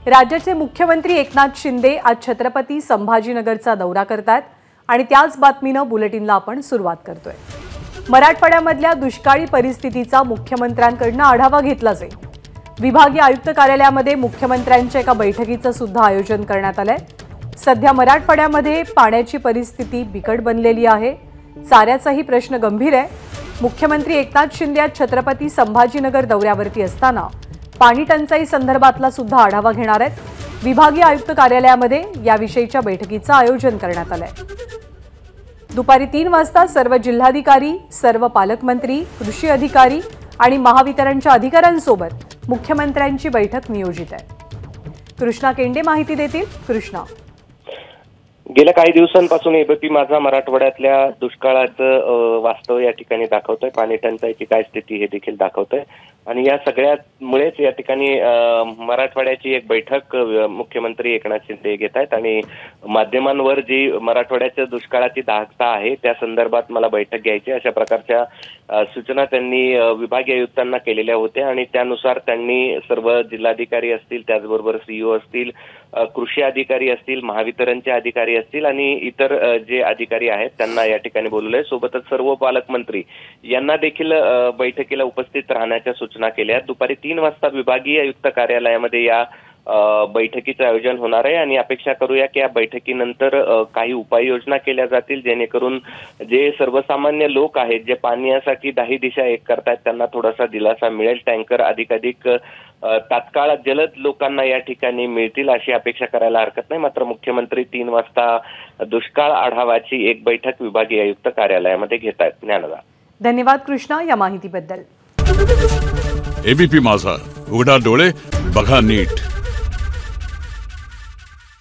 राज्याचे मुख्यमंत्री एकनाथ शिंदे आज छत्रपती संभाजीनगरचा दौरा करतात आणि त्याच बातमीनं बुलेटिनला आपण सुरुवात करतोय। मराठवाड्यामधल्या दुष्काळी परिस्थितीचा मुख्यमंत्र्यांकडून आढावा घेतला जाईल। विभागीय आयुक्त कार्यालयामध्ये मुख्यमंत्र्यांच्या एका बैठकीचं सुद्धा आयोजन करण्यात आलंय। सध्या मराठवाड्यामध्ये पाण्याची परिस्थिती बिकट बनलेली आहे। चाऱ्याचाही प्रश्न गंभीर आहे। मुख्यमंत्री एकनाथ शिंदे आज छत्रपती संभाजीनगर दौऱ्यावरती असताना पाणी टंचाई संदर्भातला सुद्धा आढावा घेणार आहेत। विभागीय आयुक्त कार्यालयामध्ये याविषयीच्या बैठकीचं आयोजन करण्यात आलंय। दुपारी 3 वाजता सर्व जिल्हाधिकारी, सर्व पालकमंत्री, कृषी अधिकारी आणि महावितरणच्या अधिकाऱ्यांसोबत मुख्यमंत्र्यांची बैठक नियोजित आहे। कृष्णा केंडे माहिती देतील। कृष्णा, गेल्या काही दिवसांपासून एबीपी माझा मराठवाड्यातल्या दुष्काळाचं वास्तव या ठिकाणी दाखवतोय। पाणी टंचाईची काय स्थिती हे देखील दाखवतोय आणि या सगळ्यामुळेच या ठिकाणी मराठवाड्याची एक बैठक मुख्यमंत्री एकनाथ शिंदे घेत आहेत आणि माध्यमांवर जी मराठवाड्याच्या दुष्काळाची दाहकता आहे त्या संदर्भात मला बैठक घ्यायची अशा प्रकारच्या सूचना त्यांनी विभागीय आयुक्तांना केलेल्या होत्या आणि त्यानुसार त्यांनी सर्व जिल्हाधिकारी असतील, त्याचबरोबर सीईओ असतील, कृषी अधिकारी असतील, महावितरणचे अधिकारी असतील आणि इतर जे अधिकारी आहेत त्यांना या ठिकाणी बोलवलंय। सोबतच सर्व पालकमंत्री यांना देखील बैठकीला उपस्थित राहण्याच्या सूचना केल्या। दुपारी 3 वाजता विभागीय आयुक्त कार्यालयामध्ये या बैठकीचं आयोजन होणार आहे आणि अपेक्षा करूया की या बैठकीनंतर काही उपाययोजना केल्या जातील जेणेकरून जे सर्वसामान्य लोक आहेत जे पाण्यासाठी दाही दिशा एक करतात त्यांना थोडासा दिलासा मिळेल। टँकर अधिकाधिक तात्काळ जलद लोकांना या ठिकाणी मिळतील अशी अपेक्षा करायला हरकत नाही। मात्र मुख्यमंत्री 3 वाजता दुष्काळ आढावाची एक बैठक विभागीय आयुक्त कार्यालयामध्ये घेत आहेत। ज्ञानदा, धन्यवाद कृष्णा या माहितीबद्दल। एबीपी माझा, उघडा डोळे बघा नीट।